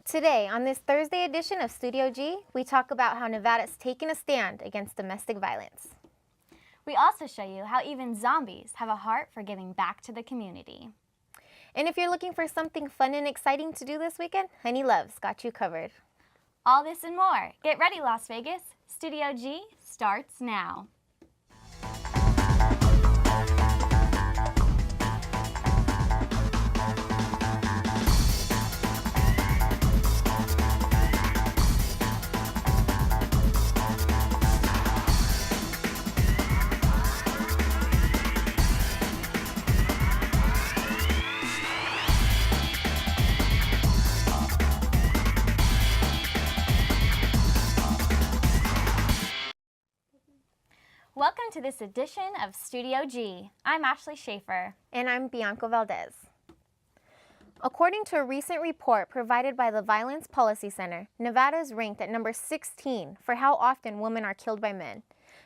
Today, on this Thursday edition of Studio G, we talk about how Nevada's taken a stand against domestic violence. We also show you how even zombies have a heart for giving back to the community. And if you're looking for something fun and exciting to do this weekend, Honey Love's got you covered. All this and more. Get ready, Las Vegas. Studio G starts now. Welcome to this edition of Studio G. I'm Ashley Schaefer. And I'm Bianca Valdez. According to a recent report provided by the Violence Policy Center, Nevada is ranked at number 16 for how often women are killed by men.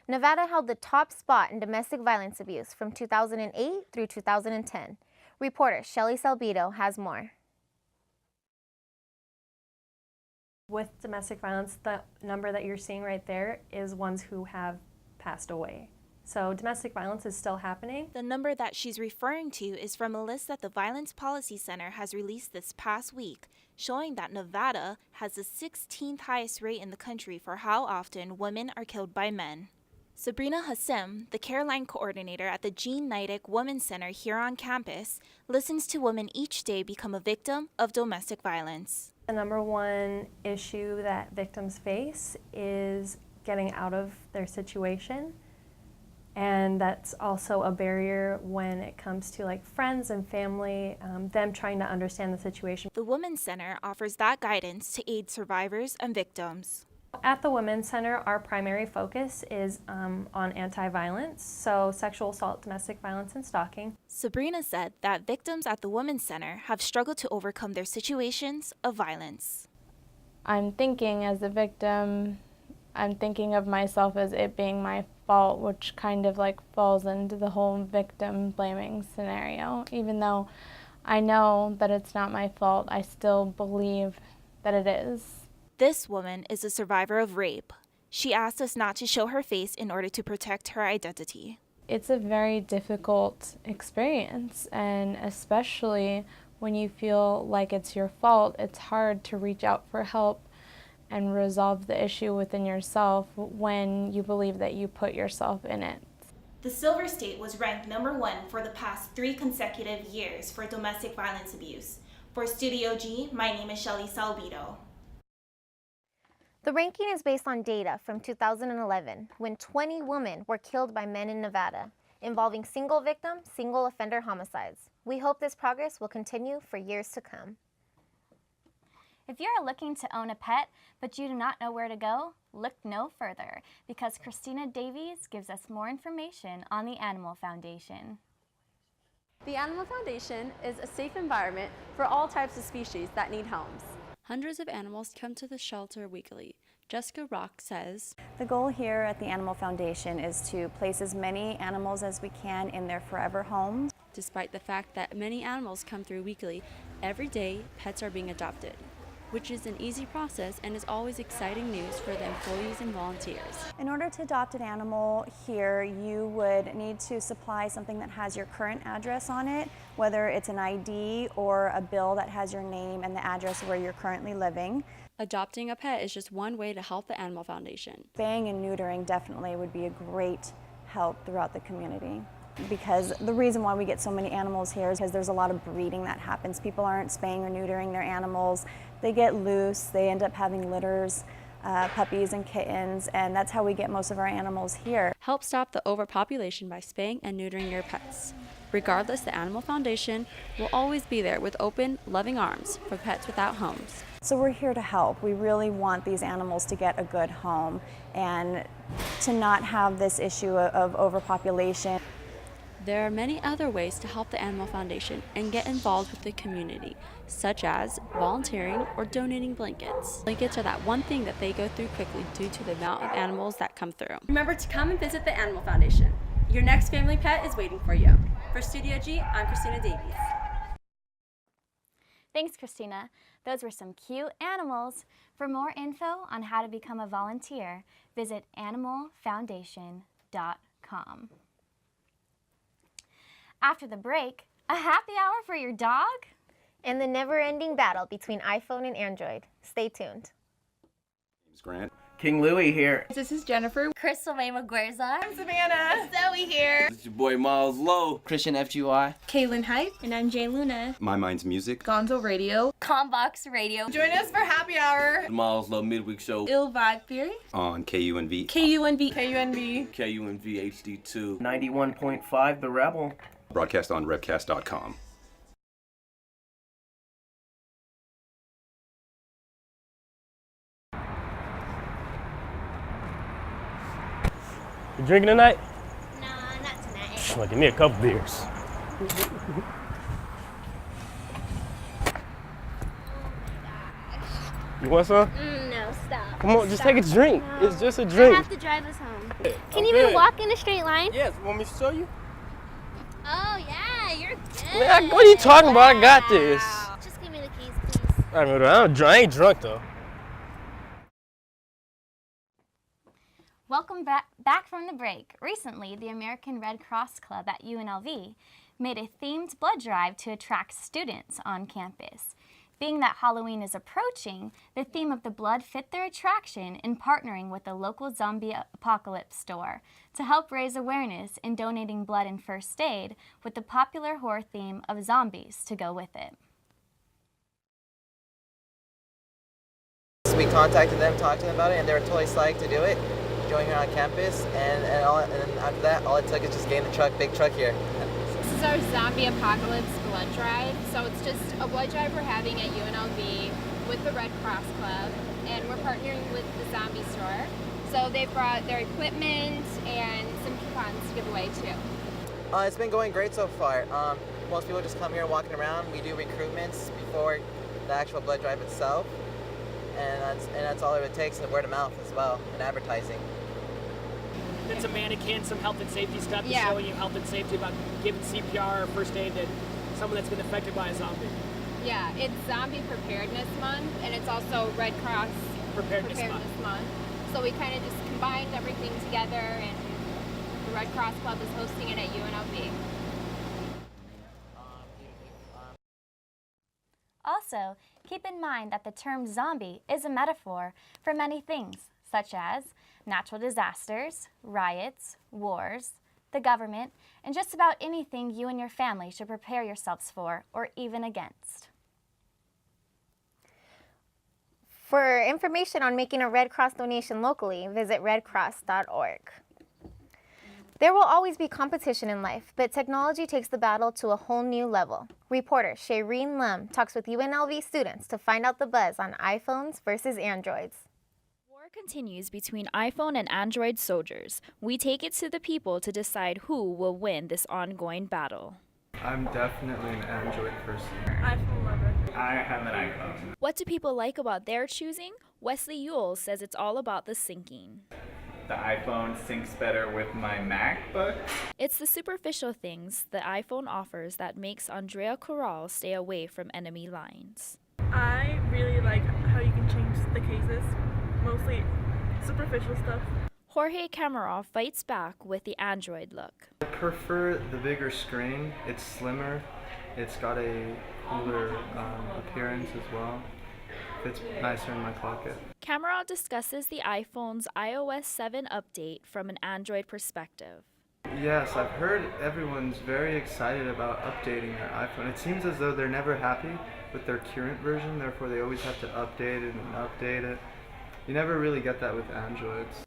Nevada held the top spot in domestic violence abuse from 2008 through 2010. Reporter Shelly Salbido has more. With domestic violence, the number that you're seeing right there is ones who have passed away. So domestic violence is still happening. The number that she's referring to is from a list that the Violence Policy Center has released this past week, showing that Nevada has the 16th highest rate in the country for how often women are killed by men. Sabrina Hassim, the care line coordinator at the Jean Neidig Women's Center here on campus, listens to women each day become a victim of domestic violence. The number one issue that victims face is getting out of their situation, and that's also a barrier when it comes to like friends and family, them trying to understand the situation. The Women's Center offers that guidance to aid survivors and victims. At the Women's Center, our primary focus is on anti-violence, so sexual assault, domestic violence, and stalking. Sabrina said that victims at the Women's Center have struggled to overcome their situations of violence. I'm thinking as a victim, I'm thinking of myself as it being my fault, which kind of like falls into the whole victim blaming scenario. Even though I know that it's not my fault, I still believe that it is. This woman is a survivor of rape. She asked us not to show her face in order to protect her identity. It's a very difficult experience, and especially when you feel like it's your fault, it's hard to reach out for help and resolve the issue within yourself when you believe that you put yourself in it. The Silver State was ranked number 1 for the past 3 consecutive years for domestic violence abuse. For Studio G, my name is Shelly Salbido. The ranking is based on data from 2011, when 20 women were killed by men in Nevada, involving single victim, single offender homicides. We hope this progress will continue for years to come. If you're looking to own a pet, but you do not know where to go, look no further, because Christina Davies gives us more information on the Animal Foundation. The Animal Foundation is a safe environment for all types of species that need homes. Hundreds of animals come to the shelter weekly. Jessica Rock says, "The goal here at the Animal Foundation is to place as many animals as we can in their forever homes. Despite the fact that many animals come through weekly, every day pets are being adopted, which is an easy process and is always exciting news for the employees and volunteers. In order to adopt an animal here, you would need to supply something that has your current address on it, whether it's an ID or a bill that has your name and the address where you're currently living. Adopting a pet is just one way to help the Animal Foundation. Spaying and neutering definitely would be a great help throughout the community. Because the reason why we get so many animals here is because there's a lot of breeding that happens. People aren't spaying or neutering their animals. They get loose, they end up having litters, puppies and kittens, and that's how we get most of our animals here. Help stop the overpopulation by spaying and neutering your pets. Regardless, the Animal Foundation will always be there with open, loving arms for pets without homes. So we're here to help. We really want these animals to get a good home and to not have this issue of overpopulation. There are many other ways to help the Animal Foundation and get involved with the community, such as volunteering or donating blankets. Blankets are that one thing that they go through quickly due to the amount of animals that come through. Remember to come and visit the Animal Foundation. Your next family pet is waiting for you. For Studio G, I'm Christina Davies. Thanks, Christina. Those were some cute animals. For more info on how to become a volunteer, visit animalfoundation.com. After the break, a happy hour for your dog? And the never-ending battle between iPhone and Android. Stay tuned. James Grant. King Louie here. This is Jennifer. Crystal May Maguerza. I'm Savannah. Zoe here. This is your boy Miles Lowe. Christian FGY. Kaylin Hype. And I'm Jay Luna. My Mind's Music. Gonzo Radio. Combox Radio. Join us for Happy Hour. The Miles Lowe Midweek Show. Ill Vibe Theory. On KUNV. KUNV. KUNV. KUNV HD2. 91.5 The Rebel. Broadcast on Revcast.com. You drinking tonight? Nah, not tonight. Well, give me a couple beers. You want some? No, stop. Come on, just take a drink. No. It's just a drink. I have to drive us home. Can I'm you good. even walk in a straight line? Yes, want me to show you? Oh, yeah, you're good. Man, what are you talking about? I got this. Just give me the keys, please. I I ain't drunk though. Welcome back from the break. Recently, the American Red Cross Club at UNLV made a themed blood drive to attract students on campus. Being that Halloween is approaching, the theme of the blood fit their attraction in partnering with the local zombie apocalypse store to help raise awareness in donating blood and first aid with the popular horror theme of zombies to go with it. We contacted them, talked to them about it, and they were totally psyched to do it. Join here on campus, and then after that, all it took is just getting the truck, big truck here. This is our zombie apocalypse blood drive. So it's just a blood drive we're having at UNLV with the Red Cross Club, and we're partnering with the zombie store. So they brought their equipment and some coupons to give away too. It's been going great so far. Most people just come here walking around. We do recruitments before the actual blood drive itself, and that's all it takes, and word of mouth as well, and advertising. It's a mannequin, some health and safety stuff, Yeah. showing you health and safety about giving CPR or first aid to someone that's been affected by a zombie. Yeah, it's Zombie Preparedness Month, and it's also Red Cross Preparedness Month. So we kind of just combined everything together, and the Red Cross Club is hosting it at UNLV. Also, keep in mind that the term zombie is a metaphor for many things, such as natural disasters, riots, wars, the government, and just about anything you and your family should prepare yourselves for or even against. For information on making a Red Cross donation locally, visit redcross.org. There will always be competition in life, but technology takes the battle to a whole new level. Reporter Shaireen Lem talks with UNLV students to find out the buzz on iPhones versus Androids. War continues between iPhone and Android soldiers. We take it to the people to decide who will win this ongoing battle. I'm definitely an Android person. iPhone lover. I have an iPhone. What do people like about their choosing? Wesley Ewell says it's all about the syncing. The iPhone syncs better with my MacBook. It's the superficial things the iPhone offers that makes Andrea Corral stay away from enemy lines. I really like how you can change the cases. Mostly superficial stuff. Jorge Camarov fights back with the Android look. I prefer the bigger screen. It's slimmer. It's got a cooler appearance as well. Fits nicer in my pocket. Camarov discusses the iPhone's iOS 7 update from an Android perspective. Yes, I've heard everyone's very excited about updating their iPhone. It seems as though they're never happy with their current version, therefore they always have to update it and update it. You never really get that with Androids.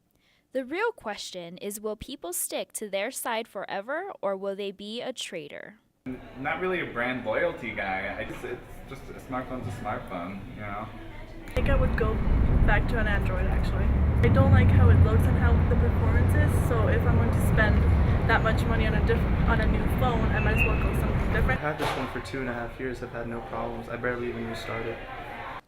The real question is, will people stick to their side forever, or will they be a traitor? I'm not really a brand loyalty guy. It's just a smartphone's a smartphone, you know? I think I would go back to an Android actually. I don't like how it looks and how the performance is, so if I'm going to spend that much money on a new phone, I might as well go something different. I've had this one for 2.5 years. I've had no problems. I barely even restart it.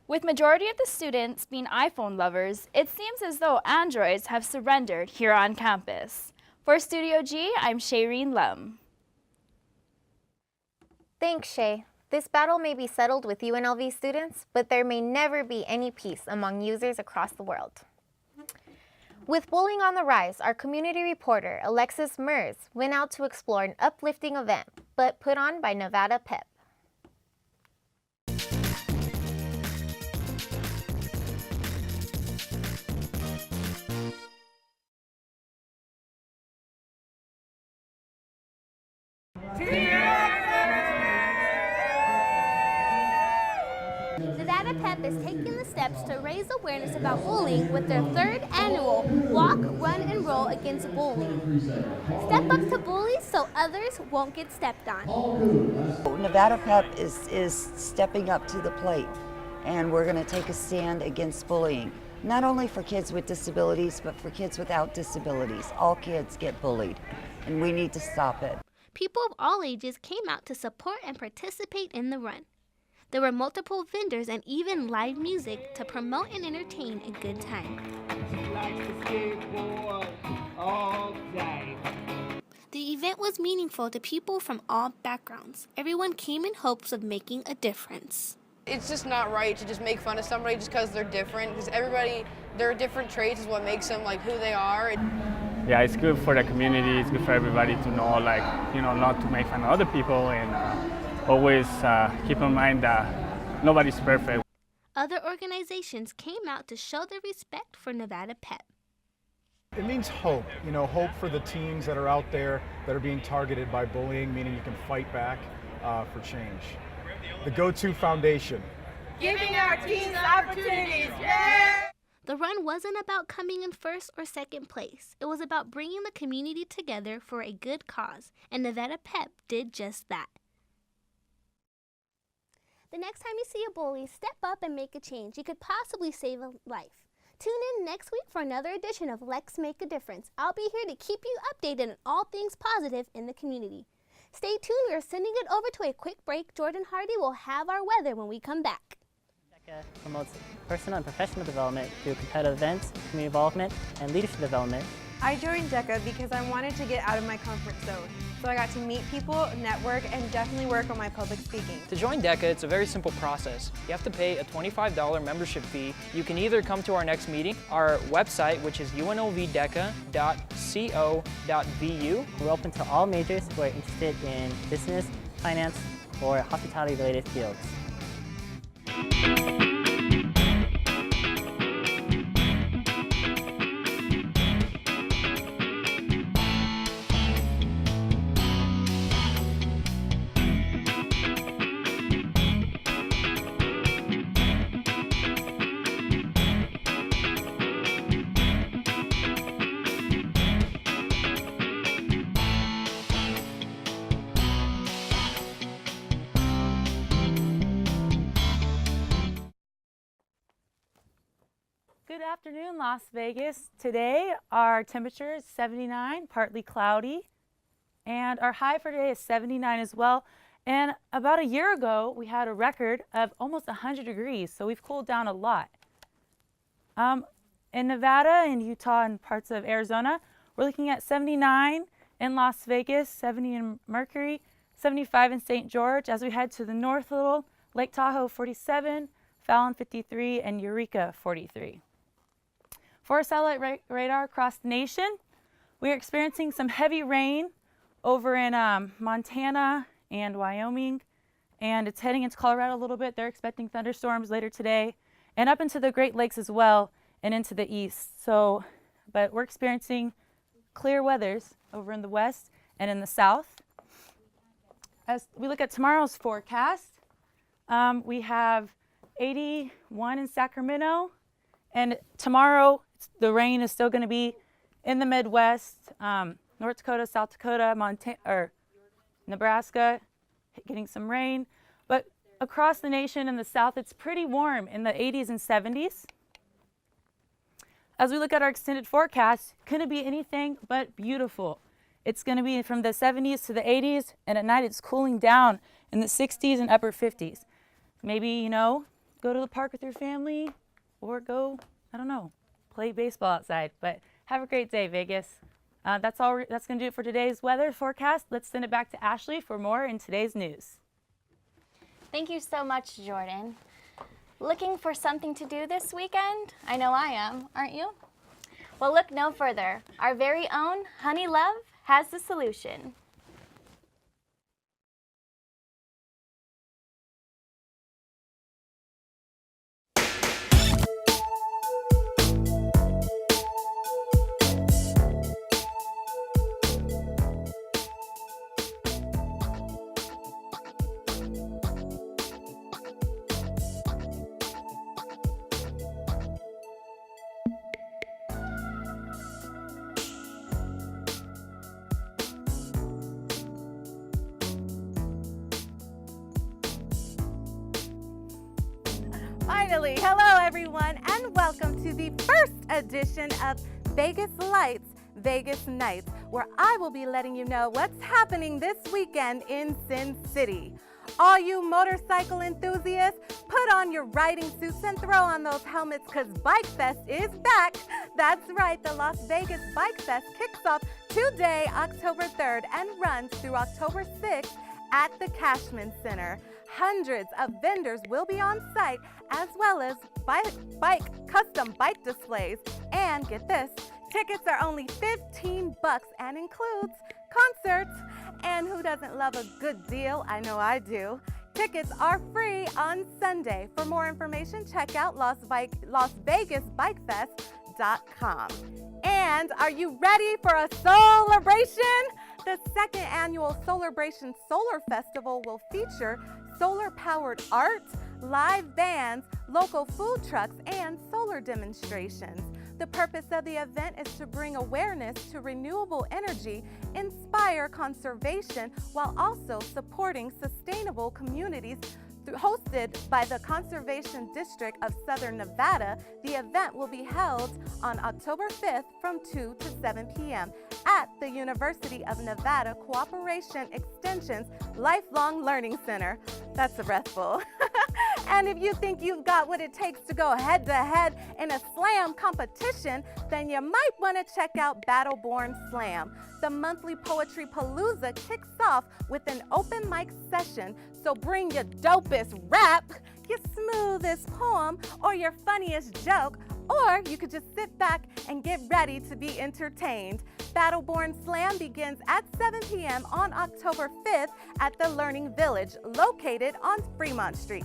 With majority of the students being iPhone lovers, it seems as though Androids have surrendered here on campus. For Studio G, I'm Shaireen Lem. Thanks, Shay. This battle may be settled with UNLV students, but there may never be any peace among users across the world. With bullying on the rise, our community reporter, Alexis Mers, went out to explore an uplifting event, but put on by Nevada PEP. Nevada PEP is taking the steps to raise awareness about bullying with their 3rd annual Walk, Run, and Roll Against Bullying. Step up to bullies so others won't get stepped on. Nevada PEP is stepping up to the plate, and we're going to take a stand against bullying. Not only for kids with disabilities, but for kids without disabilities. All kids get bullied, and we need to stop it. People of all ages came out to support and participate in the run. There were multiple vendors and even live music to promote and entertain a good time. The event was meaningful to people from all backgrounds. Everyone came in hopes of making a difference. It's just not right to just make fun of somebody just because they're different, because everybody, their different traits is what makes them like who they are. Yeah, it's good for the community, it's good for everybody to know, like, you know, not to make fun of other people, and always keep in mind that nobody's perfect. Other organizations came out to show their respect for Nevada PEP. It means hope, you know, hope for the teens that are out there that are being targeted by bullying, meaning you can fight back for change. The Go-To Foundation. Giving our teens opportunities, yeah! The run wasn't about coming in first or second place. It was about bringing the community together for a good cause, and Nevada PEP did just that. The next time you see a bully, step up and make a change. You could possibly save a life. Tune in next week for another edition of Let's Make a Difference. I'll be here to keep you updated on all things positive in the community. Stay tuned, we're sending it over to a quick break. Jordan Hardy will have our weather when we come back. DECA promotes personal and professional development through competitive events, community involvement, and leadership development. I joined DECA because I wanted to get out of my comfort zone. So I got to meet people, network, and definitely work on my public speaking. To join DECA, it's a very simple process. You have to pay a $25 membership fee. You can either come to our next meeting, our website, which is unlvdeca.co.vu. We're open to all majors who are interested in business, finance, or hospitality-related fields. Good afternoon, Las Vegas. Today our temperature is 79, partly cloudy, and our high for today is 79 as well. And about a year ago, we had a record of almost 100 degrees, so we've cooled down a lot. In Nevada and Utah and parts of Arizona, we're looking at 79 in Las Vegas, 70 in Mercury, 75 in St. George. As we head to the north a little, Lake Tahoe 47, Fallon 53, and Eureka 43. For our satellite radar across the nation, we are experiencing some heavy rain over in Montana and Wyoming, and it's heading into Colorado a little bit. They're expecting thunderstorms later today, and up into the Great Lakes as well, and into the east. So, but we're experiencing clear weathers over in the west and in the south. As we look at tomorrow's forecast, we have 81 in Sacramento, and tomorrow the rain is still going to be in the Midwest, North Dakota, South Dakota, Nebraska, getting some rain. But across the nation in the south, it's pretty warm in the 80s and 70s. As we look at our extended forecast, couldn't be anything but beautiful. It's going to be from the 70s to the 80s, and at night it's cooling down in the 60s and upper 50s. Maybe, you know, go to the park with your family, or go, I don't know, play baseball outside. But have a great day, Vegas. That's going to do it for today's weather forecast. Let's send it back to Ashley for more in today's news. Thank you so much, Jordan. Looking for something to do this weekend? I know I am, aren't you? Well, look no further. Our very own Honey Love has the solution. Finally, hello everyone, and welcome to the first edition of Vegas Lights, Vegas Nights, where I will be letting you know what's happening this weekend in Sin City. All you motorcycle enthusiasts, put on your riding suits and throw on those helmets because Bike Fest is back. That's right, the Las Vegas Bike Fest kicks off today, October 3rd, and runs through October 6th at the Cashman Center. Hundreds of vendors will be on site, as well as custom bike displays. And get this, tickets are only $15 and includes concerts. And who doesn't love a good deal? I know I do. Tickets are free on Sunday. For more information, check out LasVegasBikeFest.com. And are you ready for a celebration? The second annual Celebration Solar Festival will feature solar-powered art, live bands, local food trucks, and solar demonstrations. The purpose of the event is to bring awareness to renewable energy, inspire conservation, while also supporting sustainable communities. Hosted by the Conservation District of Southern Nevada, the event will be held on October 5th from 2 to 7 p.m. at the University of Nevada Cooperation Extension's Lifelong Learning Center. That's a breathful. And if you think you've got what it takes to go head-to-head in a slam competition, then you might want to check out Battleborn Slam. The monthly Poetry Palooza kicks off with an open mic session, so bring your dopest rap, your smoothest poem, or your funniest joke, or you could just sit back and get ready to be entertained. Battleborn Slam begins at 7 p.m. on October 5th at the Learning Village, located on Fremont Street.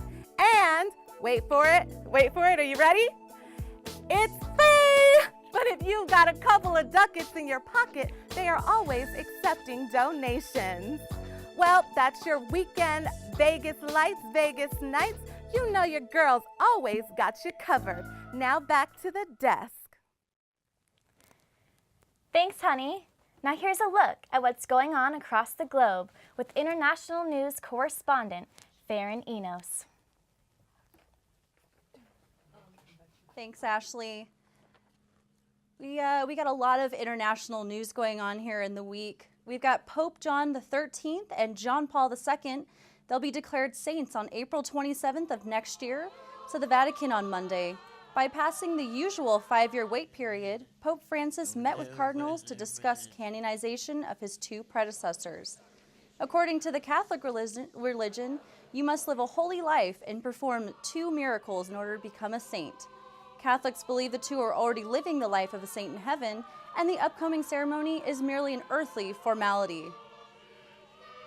And wait for it, are you ready? It's free! But if you've got a couple of ducats in your pocket, they are always accepting donations. Well, that's your weekend Vegas Lights, Vegas Nights. You know your girls always got you covered. Now back to the desk. Thanks, honey. Now here's a look at what's going on across the globe with international news correspondent Farron Enos. Thanks, Ashley. We got a lot of international news going on here in the week. We've got Pope John XIII and John Paul II. They'll be declared saints on April 27th of next year to the Vatican on Monday. Bypassing the usual 5-year wait period, Pope Francis met with cardinals to discuss canonization of his two predecessors. According to the Catholic religion, you must live a holy life and perform 2 miracles in order to become a saint. Catholics believe the two are already living the life of a saint in heaven, and the upcoming ceremony is merely an earthly formality.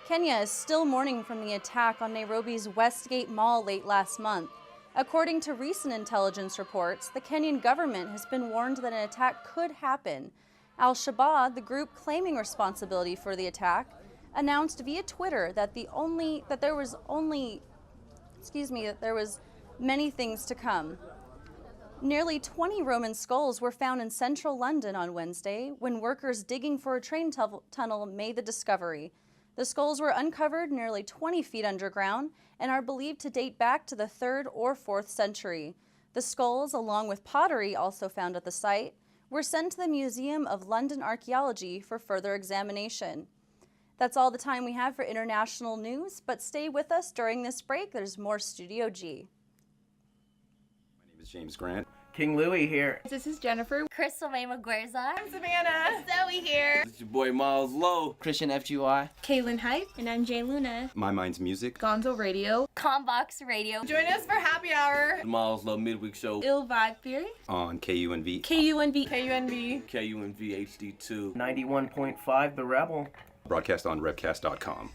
Kenya is still mourning from the attack on Nairobi's Westgate Mall late last month. According to recent intelligence reports, the Kenyan government has been warned that an attack could happen. Al-Shabaab, the group claiming responsibility for the attack, announced via Twitter that there was many things to come. Nearly 20 Roman skulls were found in central London on Wednesday when workers digging for a train tunnel made the discovery. The skulls were uncovered nearly 20 feet underground and are believed to date back to the 3rd or 4th century. The skulls, along with pottery also found at the site, were sent to the Museum of London Archaeology for further examination. That's all the time we have for international news, but stay with us during this break. There's more Studio G. My name is James Grant. King Louie here. This is Jennifer. Crystal May Maguerza. I'm Savannah. Zoe here. This is your boy Miles Lowe. Christian FGY. Kaylin Hype. And I'm Jay Luna. My Mind's Music. Gonzo Radio. Combox Radio. Join us for Happy Hour. The Miles Lowe Midweek Show. Ill Vibe Theory. On KUNV. KUNV. KUNV. KUNV HD2. 91.5 The Rebel. Broadcast on revcast.com.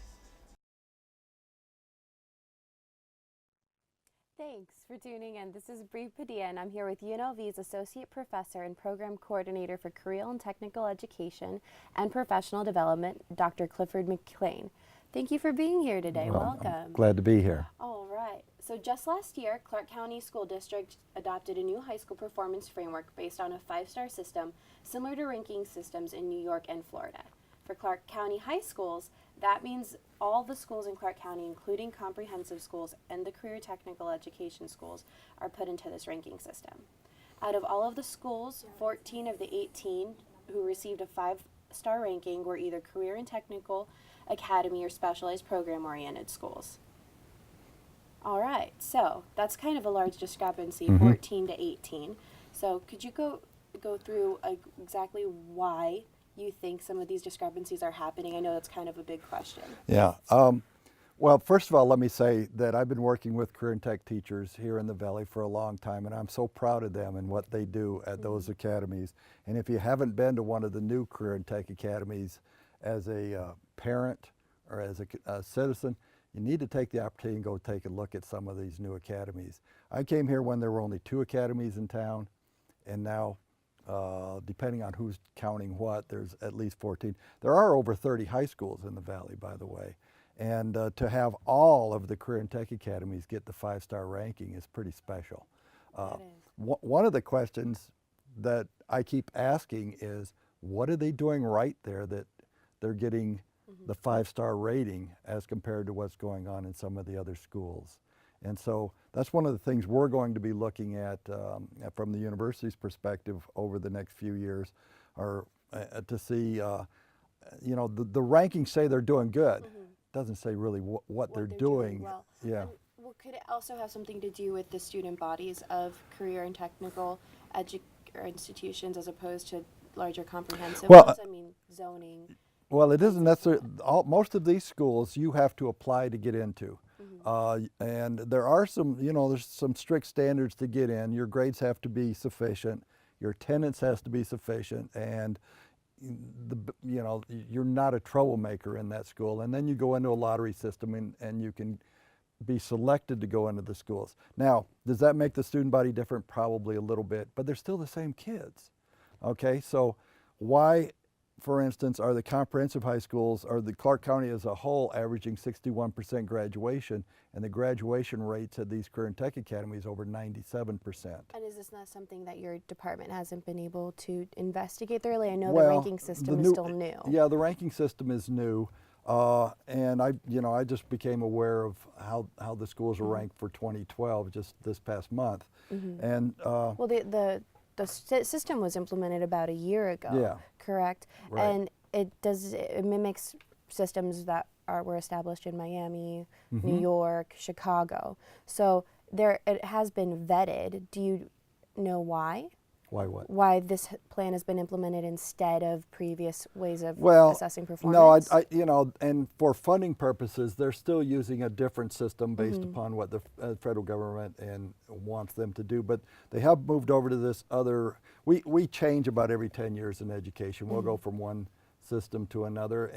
Thanks for tuning in. This is Bree Padilla, and I'm here with UNLV's Associate Professor and Program Coordinator for Career and Technical Education and Professional Development, Dr. Clifford McLean. Thank you for being here today. Welcome. I'm glad to be here. All right. So just last year, Clark County School District adopted a new high school performance framework based on a 5-star system similar to ranking systems in New York and Florida. For Clark County high schools, that means all the schools in Clark County, including comprehensive schools and the career technical education schools, are put into this ranking system. Out of all of the schools, 14 of the 18 who received a 5-star ranking were either career and technical academy or specialized program-oriented schools. All right, so that's kind of a large discrepancy, 14 to 18. So could you go through exactly why you think some of these discrepancies are happening? I know that's kind of a big question. Yeah. Well, first of all, let me say that I've been working with career and tech teachers here in the Valley for a long time, and I'm so proud of them and what they do at those academies. And if you haven't been to one of the new career and tech academies as a parent or as a citizen, you need to take the opportunity and go take a look at some of these new academies. I came here when there were only 2 academies in town, and now depending on who's counting what, there's at least 14. There are over 30 high schools in the Valley, by the way. And to have all of the career and tech academies get the 5-star ranking is pretty special. One of the questions that I keep asking is, what are they doing right there that they're getting the 5-star rating as compared to what's going on in some of the other schools? And so that's one of the things we're going to be looking at from the university's perspective over the next few years, are to see, you know, the rankings say they're doing good. Doesn't say really what they're doing. Well. Yeah. Well, could it also have something to do with the student bodies of career and technical institutions as opposed to larger comprehensive ones? I mean, zoning. Well, it isn't necessarily. Most of these schools you have to apply to get into. And there are some, you know, there's some strict standards to get in. Your grades have to be sufficient, your attendance has to be sufficient, and you know, you're not a troublemaker in that school. And then you go into a lottery system and you can be selected to go into the schools. Now, does that make the student body different? Probably a little bit, but they're still the same kids. Okay, so why, for instance, are the comprehensive high schools, or the Clark County as a whole, averaging 61% graduation, and the graduation rates at these career and tech academies over 97%? And is this not something that your department hasn't been able to investigate thoroughly? I know the ranking system is still new. Yeah, the ranking system is new, and I just became aware of how the schools are ranked for 2012 just this past month, and well, the system was implemented about a year ago. Yeah. Correct. Right. And it mimics systems that were established in Miami, New York, Chicago. So it has been vetted. Do you know why? Why what? Why this plan has been implemented instead of previous ways of assessing No, performance? you know, and for funding purposes, they're still using a different system based upon what the federal government wants them to do. But they have moved over to this other. We change about every 10 years in education. We'll go from one system to another,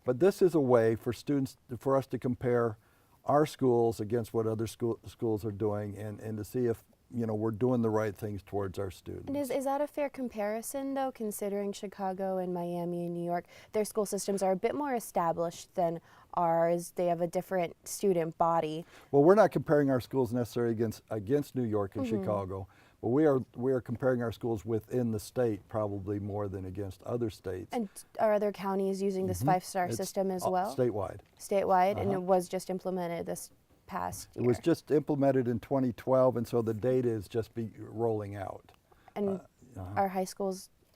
but this is a way for us to compare our schools against what other schools are doing, and to see if, you know, we're doing the right things towards our students. And is that a fair comparison, though, considering Chicago and Miami and New York, their school systems are a bit more established than ours? They have a different student body. Well, we're not comparing our schools necessarily against New York and Chicago, but we are comparing our schools within the state probably more than against other states. And are other counties using this 5-star system as well? Statewide. Statewide, and it was just implemented this past year. It was just implemented in 2012, and so the data is just rolling out. And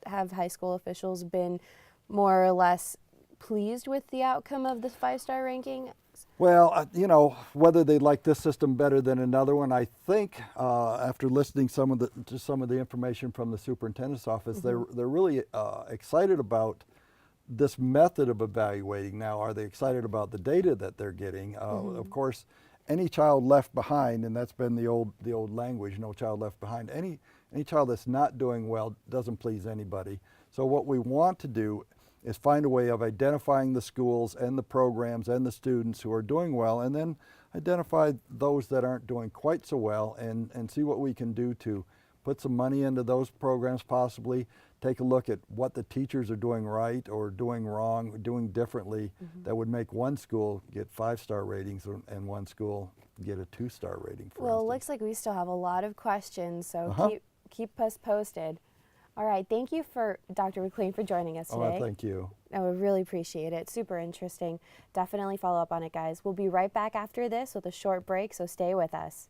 have high school officials been more or less pleased with the outcome of this 5-star ranking? Well, you know, whether they like this system better than another one, I think after listening to some of the information from the superintendent's office, they're really excited about this method of evaluating. Now, are they excited about the data that they're getting? Of course, any child left behind, and that's been the old language, no child left behind. Any child that's not doing well doesn't please anybody. So what we want to do is find a way of identifying the schools and the programs and the students who are doing well, and then identify those that aren't doing quite so well, and see what we can do to put some money into those programs, possibly take a look at what the teachers are doing right or doing wrong, or doing differently, that would make one school get 5-star ratings and one school get a 2-star rating, for Well, it instance. looks like we still have a lot of questions, so keep us posted. All right, thank you for Dr. McLean for joining us today. Oh, thank you. I would really appreciate it. Super interesting. Definitely follow up on it, guys. We'll be right back after this with a short break, so stay with us.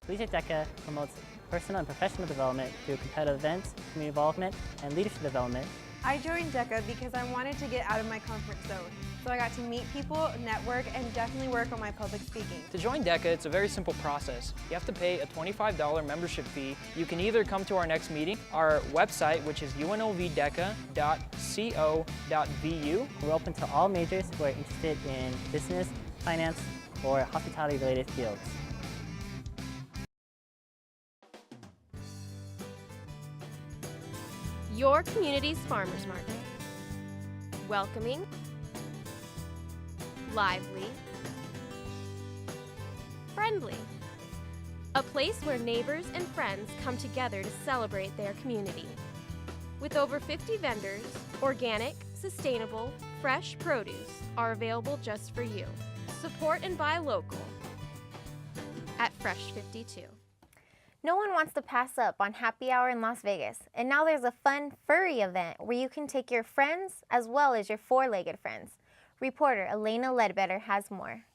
Collegiate DECA promotes personal and professional development through competitive events, community involvement, and leadership development. I joined DECA because I wanted to get out of my comfort zone. So I got to meet people, network, and definitely work on my public speaking. To join DECA, it's a very simple process. You have to pay a $25 membership fee. You can either come to our next meeting, our website, which is unlvdeca.co.vu. We're open to all majors who are interested in business, finance, or hospitality-related fields. Your community's farmers market. Welcoming, lively, friendly. A place where neighbors and friends come together to celebrate their community. With over 50 vendors, organic, sustainable, fresh produce are available just for you. Support and buy local at Fresh 52. No one wants to pass up on Happy Hour in Las Vegas, and now there's a fun furry event where you can take your friends as well as your four-legged friends. Reporter Elena Ledbetter has more.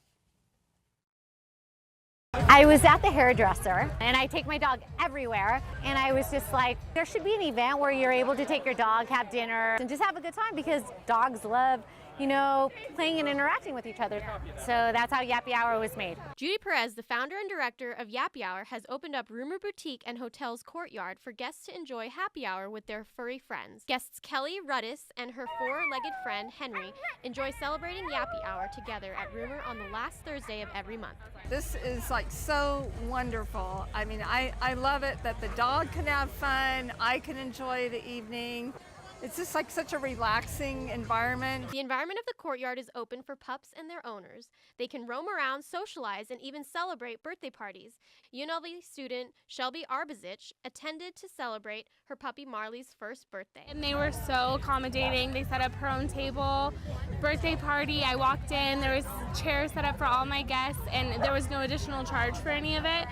I was at the hairdresser and I take my dog everywhere, and I was just like, there should be an event where you're able to take your dog, have dinner, and just have a good time, because dogs love, you know, playing and interacting with each other. So that's how Yappy Hour was made. Judy Perez, the founder and director of Yappy Hour, has opened up Rumor Boutique and Hotel's courtyard for guests to enjoy happy hour with their furry friends. Guests Kelly Ruddis and her four-legged friend Henry enjoy celebrating Yappy Hour together at Rumor on the last Thursday of every month. This is like so wonderful. I mean, I love it that the dog can have fun, I can enjoy the evening. It's just like such a relaxing environment. The environment of the courtyard is open for pups and their owners. They can roam around, socialize, and even celebrate birthday parties. UNLV student Shelby Arbizich attended to celebrate her puppy Marley's first birthday. And they were so accommodating. They set up her own table, birthday party. I walked in, there was chairs set up for all my guests, and there was no additional charge for any of it.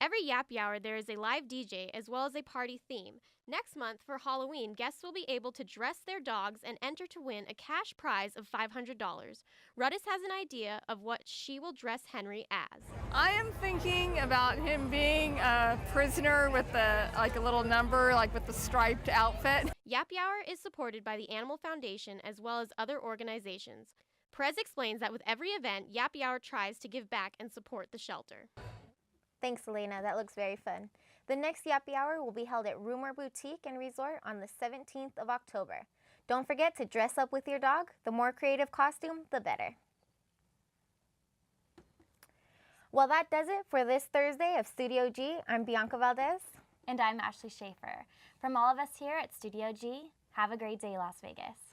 Every Yappy Hour, there is a live DJ as well as a party theme. Next month, for Halloween, guests will be able to dress their dogs and enter to win a cash prize of $500. Ruddis has an idea of what she will dress Henry as. I am thinking about him being a prisoner with like a little number, like with the striped outfit. Yappy Hour is supported by the Animal Foundation as well as other organizations. Perez explains that with every event, Yappy Hour tries to give back and support the shelter. Thanks, Elena. That looks very fun. The next Yappy Hour will be held at Rumor Boutique and Resort on the 17th of October. Don't forget to dress up with your dog. The more creative costume, the better. Well, that does it for this Thursday of Studio G. I'm Bianca Valdez. And I'm Ashley Schaefer. From all of us here at Studio G, have a great day, Las Vegas.